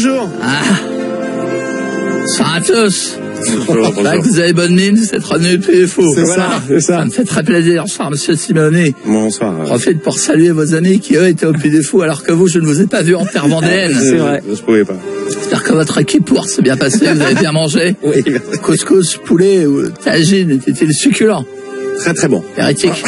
bonjour. Bonsoir à tous. Bonjour. Vous avez bonne mine, c'est revenu plus fou. C'est ça. Ça me fait très plaisir. Bonsoir, monsieur Simeoni. Bonsoir. Profite pour saluer vos amis qui, eux, étaient au Puy des Fous, alors que vous, je ne vous ai pas vu en terre vendéenne. C'est vrai. Je pouvais pas. J'espère que votre équipe s'est bien passée, vous avez bien mangé. Oui. Couscous, poulet ou tagine, était-il succulent? Très très bon. Hérétique.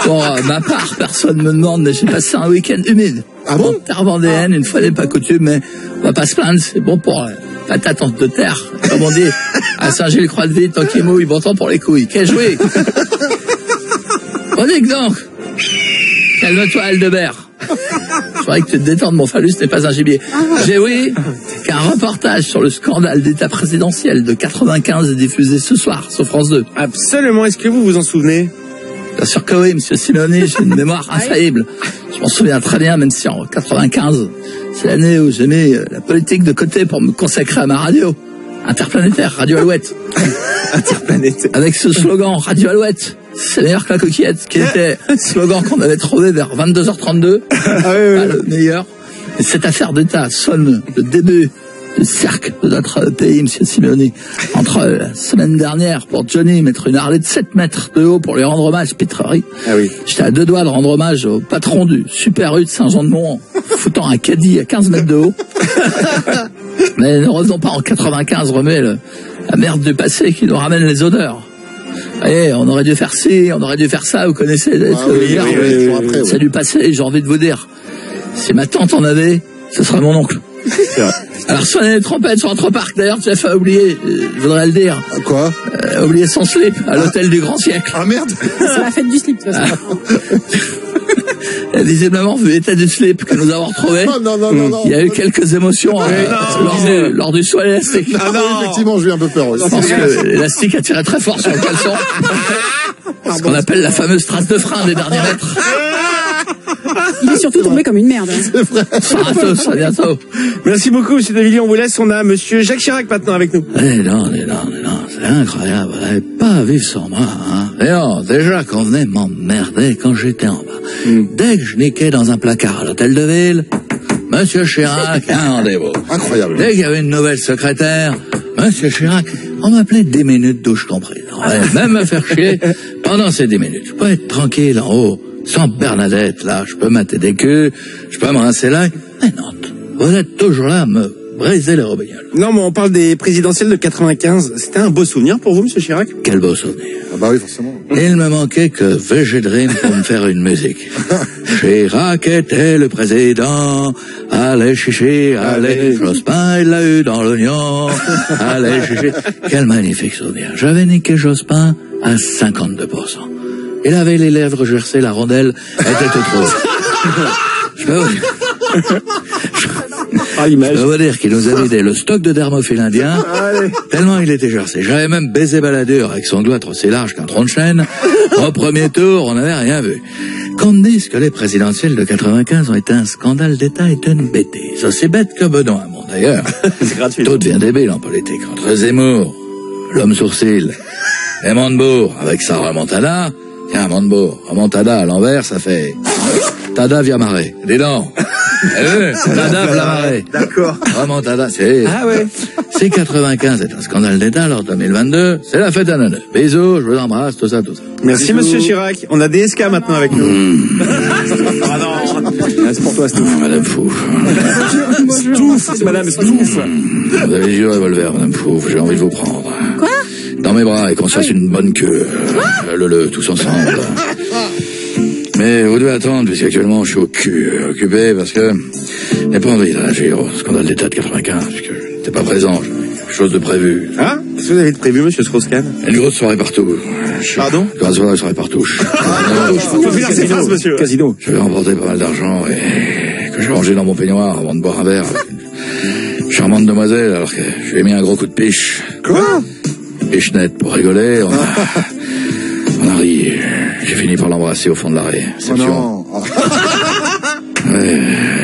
Pour ma part, personne ne me demande, mais j'ai passé un week-end humide. Ah bon? Terre vendéenne, une fois n'est pas coutume, mais on va pas se plaindre, c'est bon pour patate de terre. Comme on dit, à Saint-Gilles-Croix-de-Vie, tant qu'il mouille, bon temps pour les couilles. Qu'est-ce joué? On dit que donc, calme-toi, Aldebert. Je croyais que tu te détends, mon phallus n'est pas un gibier. J'ai oui qu'un reportage sur le scandale d'état présidentiel de 95 est diffusé ce soir sur France 2. Absolument. Est-ce que vous vous en souvenez? Bien sûr que oui, monsieur Simeoni, j'ai une mémoire infaillible. Je m'en souviens très bien, même si en 95, c'est l'année où j'ai mis la politique de côté pour me consacrer à ma radio. Interplanétaire, Radio Alouette. Interplanétaire. Avec ce slogan, Radio Alouette, c'est meilleur que la coquillette, qui était un slogan qu'on avait trouvé vers 22h32. Ah oui, Pas le meilleur. Et cette affaire d'État sonne le début du cercle de notre pays, monsieur Simeoni. Entre la semaine dernière, pour Johnny, mettre une Harley de 7 mètres de haut pour lui rendre hommage, Pitrerie. Ah oui. J'étais à 2 doigts de rendre hommage au patron du Super U de Saint-Jean-de-Mont, foutant un caddie à 15 mètres de haut. Mais ne revenons pas en 95, remet la merde du passé qui nous ramène les odeurs. Vous voyez, on aurait dû faire ci, on aurait dû faire ça, vous connaissez c'est du passé, j'ai envie de vous dire. Si ma tante en avait, ce serait mon oncle. Alors sonnez les trompettes sur Entre Parc. D'ailleurs, Jeff a oublié, je voudrais le dire. Quoi? Oublié son slip à l'hôtel du Grand Siècle. Ah merde. C'est la fête du slip, de toute façon. Visiblement, vu l'état du slip que nous avons retrouvé, il y a eu quelques émotions lors du saut à l'élastique. Ah non, effectivement, j'ai eu un peu peur. Je pense que l'élastique a tiré très fort sur le caleçon. Ce qu'on appelle la fameuse trace de frein des derniers mètres. Il est surtout tombé comme une merde. C'est vrai. À tous, à bientôt. Merci beaucoup, monsieur Davilliers. On vous laisse. On a monsieur Jacques Chirac maintenant avec nous. Non, c'est incroyable. Vous n'avez pas vivre sans moi, hein. Et non, déjà qu'on venait m'emmerder quand j'étais en bas. Dès que je niquais dans un placard à l'hôtel de ville, monsieur Chirac, un rendez-vous. Incroyable. Dès qu'il y avait une nouvelle secrétaire, monsieur Chirac, on m'appelait 10 minutes douche comprise. On allait même me faire chier pendant ces 10 minutes. Je peux être tranquille en haut, sans Bernadette, là, je peux mater des queues, je peux me rincer là. Mais non, vous êtes toujours là à me briser les robignoles. Non, mais on parle des présidentielles de 95. C'était un beau souvenir pour vous, monsieur Chirac? Quel beau souvenir. Ah bah oui, forcément. Il me manquait que VG Dream pour me faire une musique. Chirac était le président, allez chichi, allez, Jospin il l'a eu dans l'oignon, allez chichi. Quel magnifique souvenir. J'avais niqué Jospin à 52%. Il avait les lèvres gercées, la rondelle était trop. Je peux vous dire qu'il nous a vidé le stock de dermophile indien, tellement il était gercé. J'avais même baisé Balladur avec son doigt aussi large qu'un tronc de chêne. Au premier tour, on n'avait rien vu. Qu'on me dise que les présidentielles de 95 ont été un scandale d'État est une bêtise. Aussi bête que Benoît Hamon, d'ailleurs. C'est gratuit. Tout devient débile en politique. Entre Zemmour, l'homme sourcil, et Montebourg, avec sa remontada. Tiens, Montebourg, remontada à l'envers, ça fait... Tada via marée. Dis donc. Tada via marée. D'accord. Remontada, c'est... Ah ouais. Si 95 est un scandale d'État, alors 2022, c'est la fête à Noël. Bisous, je vous embrasse, tout ça. Merci, monsieur Chirac. On a DSK maintenant avec nous. Ah non. C'est pour toi, Stouff. Madame Fouf. Stouff, c'est madame Stouff. Vous avez les yeux revolver, madame Fouf, j'ai envie de vous prendre. Quoi? Dans mes bras et qu'on se fasse une bonne queue. Tous ensemble. Mais vous devez attendre, puisqu'actuellement je suis au cul, occupé, parce que je n'ai pas envie de réagir au scandale d'État de 95, puisque je n'étais pas présent, j'ai quelque chose de prévu. Ah, qu'est-ce que vous avez de prévu, monsieur Strauss-Kahn? Une grosse soirée partout. Pardon? Une grosse soirée partout. Faut finir ses phrases, monsieur. Casino. Je vais remporter pas mal d'argent et que j'ai rangé dans mon peignoir avant de boire un verre avec une charmante demoiselle, alors que je lui ai mis un gros coup de piche. Quoi? Une piche nette pour rigoler, on a ri. J'ai fini par l'embrasser au fond de la réception. Oh non. Ouais,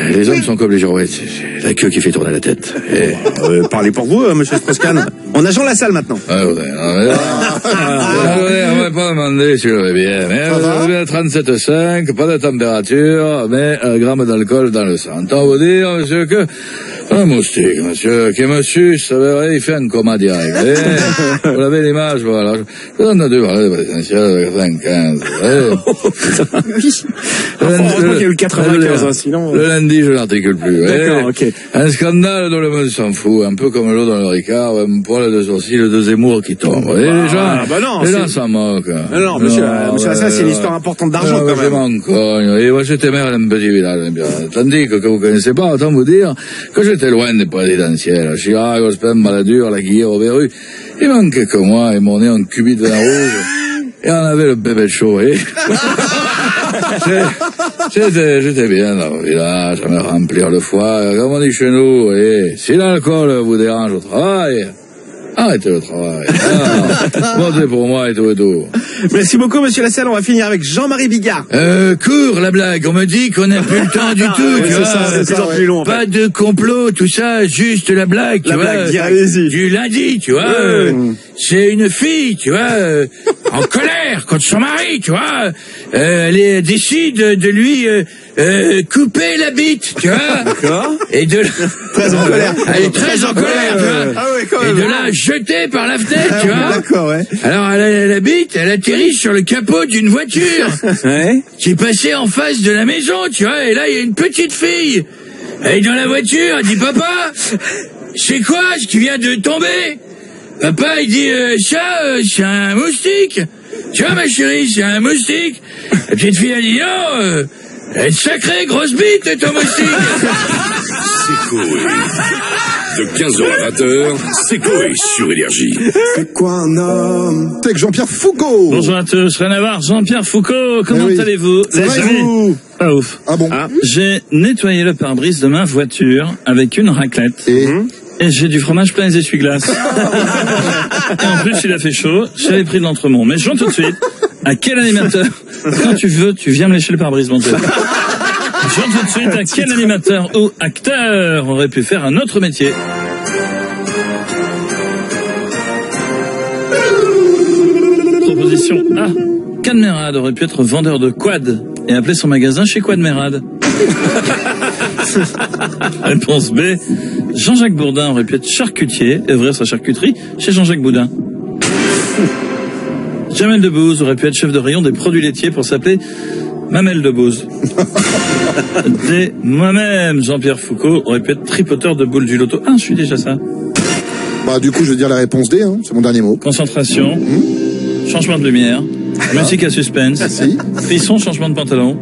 elle les hommes sont comme les girouettes, c'est la queue qui fait tourner la tête. Et... Parlez pour vous, monsieur Strauss-Kahn. On a Jean Lassalle maintenant. On va pas demander si je le vais bien, mais vous êtes 37,5, pas de température, mais 1 gramme d'alcool dans le sang. Tant vous dire, monsieur, que un moustique, monsieur, qui me suce, ça veut il fait un coma direct. Vous l'avez l'image, voilà. Je donne 2 valeurs présidentielles avec 75. Heureusement qu'il y a eu le 95, sinon... Le lundi, je n'articule plus. D'accord, ok. Un scandale dont le monde s'en fout, un peu comme l'eau dans le Ricard, un poil de sourcil de Zemmour qui tombe. Et les gens s'en moquent. Non, monsieur Lassalle, c'est une histoire importante d'argent, quand même. Je m'en cogne. Et moi, j'étais maire d'un petit village. Tandis que vous connaissez pas, autant vous dire que j'étais loin des présidentielles. Chirac, Jospin, Balladur, Laguille, Robert. Il manquait que moi et mon nez en cubit de vin rouge. Et on avait le bébé chaud, J'étais bien dans le village, à me remplir le foie, comme on dit chez nous, et si l'alcool vous dérange au travail, arrêtez le travail. Votez pour moi et tout et tout. Merci beaucoup, monsieur Lassalle. On va finir avec Jean-Marie Bigard. Cours la blague. On me dit qu'on n'a plus le temps du tout, tu vois. C'est plus long, en fait. Pas de complot, tout ça, juste la blague, tu vois. Blague, allez-y. Du lundi, tu vois. C'est une fille, tu vois, en colère contre son mari, tu vois. Elle décide de lui couper la bite, tu vois. D'accord. Et de Très en colère. Elle est très en colère, tu vois. Ah ouais, quand même. Et de la jeter par la fenêtre, tu vois. D'accord, ouais. Alors, la bite, elle atterrit sur le capot d'une voiture. Ouais. Qui passait en face de la maison, tu vois. Et là, il y a une petite fille. Elle est dans la voiture, elle dit, papa, c'est quoi ce qui vient de tomber? Papa, il dit, ça, c'est un moustique. Tu vois, ma chérie, c'est un moustique. La petite fille, elle dit, non, elle a une sacrée grosse bite, ton moustique. C'est Coé. De 15h à 20h, c'est Coé sur Énergie. C'est quoi un homme? C'est avec Jean-Pierre Foucault. Bonjour à tous, rien à voir, Jean-Pierre Foucault, comment oui. allez-vous? Ça va, amis vous? Pas ouf. Ah bon? J'ai nettoyé le pare-brise de ma voiture avec une raclette. Et j'ai du fromage plein les essuie-glaces. Et en plus, il a fait chaud, j'avais pris de l'entremont. Mais je viens tout de suite, à quel animateur, quand tu veux, tu viens me lécher le pare-brise, mon Dieu. Je viens tout de suite, à quel animateur ou acteur aurait pu faire un autre métier? Proposition A. Cadmerade aurait pu être vendeur de quad et appeler son magasin chez Quadmerade. Réponse B. Jean-Jacques Bourdin aurait pu être charcutier et ouvrir sa charcuterie chez Jean-Jacques Boudin. Jamel Debbouze aurait pu être chef de rayon des produits laitiers pour s'appeler Mamelle Debbouze. D. Moi-même, Jean-Pierre Foucault, aurait pu être tripoteur de boules du loto. Ah, je suis déjà ça. Bah, du coup, je vais dire la réponse D, hein. C'est mon dernier mot. Concentration. Changement de lumière. Musique à suspense. Si. Frisson, changement de pantalon.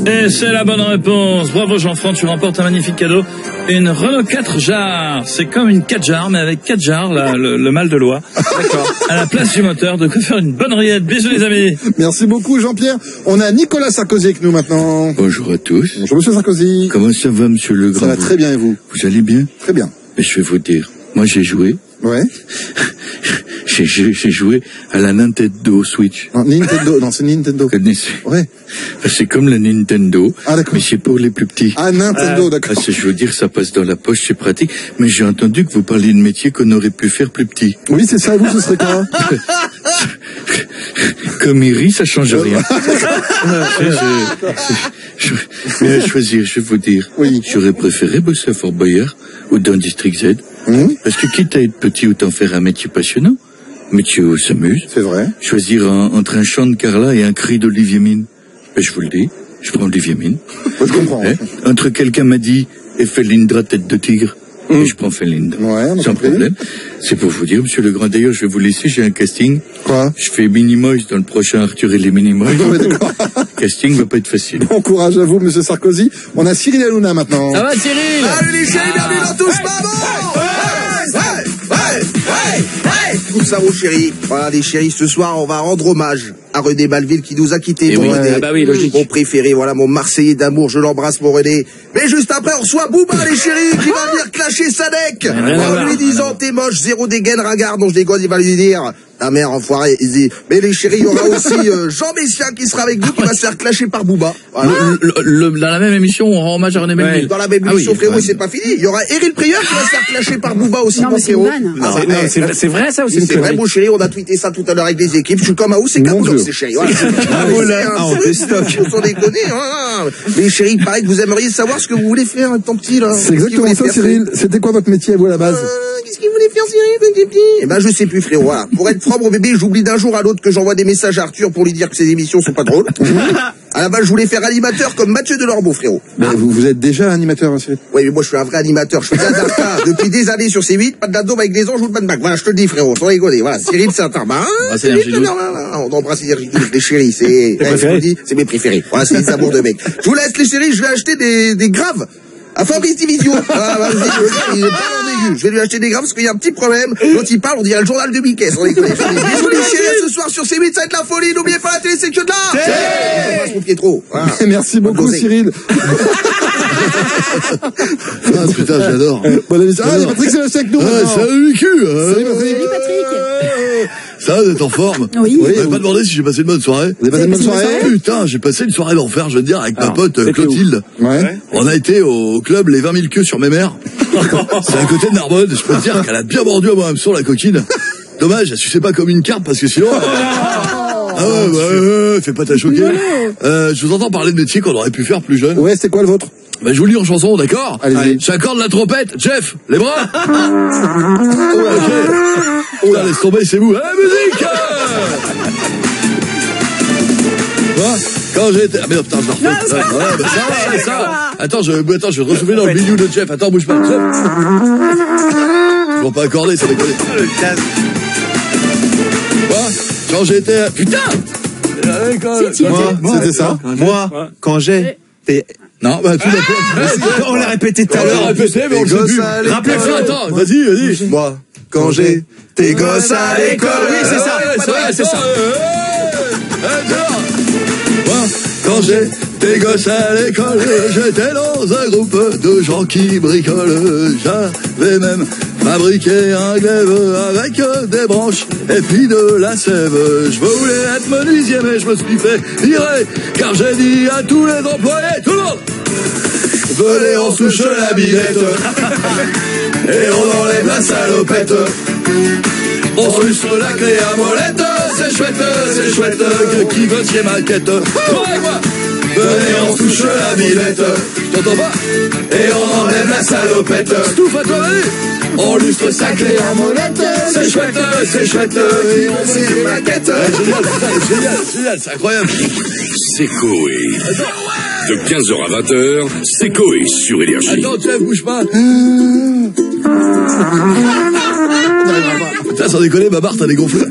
Et c'est la bonne réponse. Bravo Jean-Franc, tu remportes un magnifique cadeau. Une Renault 4 jarres. C'est comme une 4 jarres, mais avec 4 jarres, le mal de loi. D'accord. À la place du moteur, de quoi faire une bonne rillette. Bisous les amis. Merci beaucoup, Jean-Pierre. On a Nicolas Sarkozy avec nous maintenant. Bonjour à tous. Bonjour, monsieur Sarkozy. Comment ça va, monsieur Legrand? Ça va très bien, et vous? Vous allez bien? Très bien. Mais je vais vous dire, moi j'ai joué. Ouais. J'ai joué à la Nintendo Switch. Non, Nintendo, non, c'est Nintendo. Vous connaissez? Ouais. C'est comme la Nintendo. Ah, d'accord. Mais c'est pour les plus petits. Ah, Nintendo, d'accord. Je veux dire, ça passe dans la poche, c'est pratique. Mais j'ai entendu que vous parliez de métier qu'on aurait pu faire plus petit. Oui, c'est ça, vous, ce serait quoi? Comme il rit, ça change rien. Mais à choisir, je vais vous dire. Oui. J'aurais préféré bosser à Fort Boyard ou dans District Z. Parce que quitte à être petit, autant faire un métier passionnant. Métier où on s'amuse. C'est vrai. Choisir entre un chant de Carla et un cri d'Olivier Mine. Ben, je vous le dis, je prends Olivier Mine. Je comprends. Entre quelqu'un m'a dit, et Felindra tête de tigre. Et je prends Felindra. Ouais, on a sans compris. problème. C'est pour vous dire, monsieur Legrand. D'ailleurs, je vais vous laisser, j'ai un casting. Quoi? Je fais Minimoys dans le prochain Arthur et les Minimoys. Non, mais d'accord. Casting va pas être facile. Bon courage à vous, monsieur Sarkozy. On a Cyril Hanouna maintenant. Ça va, Cyril? Allez les chéris, bienvenue dans Touche pas bon. Tout ça, mon chéri. Voilà, les chéris, ce soir, on va rendre hommage à René Malville qui nous a quittés. Mon René. bah oui, logique. Mon préféré, voilà, mon Marseillais d'amour, je l'embrasse, mon René. Mais juste après, on reçoit Booba, les chéris, qui va venir clasher Sadek. En lui disant, t'es moche, zéro dégaine, ringard, donc je dégomme, il va lui dire, Ta mère, enfoiré. Il dit, mais les chéris, il y aura aussi Jean Messia qui sera avec vous, qui va se faire clasher par Booba. Voilà. Dans la même émission, on rend hommage à René Belville. Dans la même émission, frérot, c'est pas fini. Il y aura Eril Prieur qui va se faire clasher par Booba aussi, Non, mon mais c'est une frérot. vanne. C'est vrai ça ou c'est une C'est vrai, connerie? mon chéri, on a tweeté ça tout à l'heure avec les équipes. Je suis comme Aous et Caboulot, c'est chéri. Voilà. On déstocke. Sans déconner, hein. Mais chéri, il paraît que vous aimeriez savoir ce que vous voulez faire, ton petit, là. C'est exactement ça, Cyril. C'était quoi votre métier à vous à la base? Qu'est-ce qu'il voulait faire, Cyril, petit petit? Eh ben, je sais plus, frérot. Voilà. Pour être propre, bébé, j'oublie d'un jour à l'autre que j'envoie des messages à Arthur pour lui dire que ses émissions sont pas drôles. À la base, je voulais faire animateur comme Mathieu Delormeau, frérot. Mais vous êtes déjà animateur, hein, Cyril? Oui, mais moi, je suis un vrai animateur. Je fais de la data depuis des années sur C8, pas de la daube avec des anges ou de Mad Max. Voilà, je te le dis, frérot, sans rigoler. Voilà, Cyril, c'est un tarbat. c'est Énergie 12. On embrasse Énergie 12, les chéris, c'est, je vous dis, c'est mes préférés. Voilà, c'est des amours de mecs. Je vous laisse, les chéris, je vais acheter des graves. À Fabrice Division. Ah, vas-y, il est pas en aigu. Je vais lui acheter des graves parce qu'il y a un petit problème. Quand il parle, on dirait le journal de Mickey. On déconne. Bisous les chéris, ce soir sur C8, ça va être la folie. N'oubliez pas la télé, c'est que de là. J'embrasse mon Pietro. Voilà. Merci beaucoup, Cyril. Ah, putain, j'adore. Bonne émission. Ah, Patrick, c'est le sec nous. Salut les culs. Salut, Patrick. Salut Patrick. Ça, vous êtes en forme? Oui. Vous m'avez pas demandé si j'ai passé une bonne soirée? Vous avez passé une bonne soirée? Putain, j'ai passé une soirée d'enfer, je veux te dire, avec ma pote Clotilde. Ouais. On a été au club Les 20 000 queues sur mes mères. C'est à côté de Narbonne. Je peux te dire qu'elle a bien mordu à mon hameçon, la coquine. Dommage, elle suçait pas comme une carpe parce que sinon... Ah ouais, fais pas ta choquer. Je vous entends parler de métier qu'on aurait pu faire plus jeune. Ouais, c'est quoi le vôtre? Bah, je vous lis en chanson, d'accord? Allez-y. J'accorde la trompette. Jeff, les bras. Ok. Putain, laisse tomber, c'est vous. Allez, musique! Quoi? Quand j'étais... Ah merde, putain, je la refais. Ouais, bah ça va, ça. Attends, je vais te retrouver dans le milieu de Jeff. Attends, bouge pas. Jeff. Ils vont pas accorder, ça déconne. Quoi? Quand j'étais... Putain! Moi, c'était ça. Moi, quand j'ai... Non, bah tu l'as On l'a répété tout à On l'a l'heure. répété, mais on le sait plus. Rappelez-ça, attends, vas-y. Moi, quand j'ai tes gosses à l'école. Oui, c'est ça. C'est ça. Moi, quand j'étais gosse à l'école, j'étais dans un groupe de gens qui bricolent. J'avais même fabriqué un glaive avec des branches et puis de la sève. Je voulais être menuisier, mais je me suis fait virer, car j'ai dit à tous les employés, tout le monde, venez, on touche la billette et on enlève la salopette. On suce la clé à molette, c'est chouette, que qui veut ma quête. Venez, on touche la billette, je t'entends pas, et on enlève la salopette. Stouffe à toi, vas-y. On lustre sa clé à molette, c'est chouette, et on suce ma quête. Génial, c'est incroyable. C'est Coé. De 15h à 20h, c'est Coé sur Énergie. Attends, Jeff, bouge pas. Putain, sans déconner, ma barre, t'as dégonflé.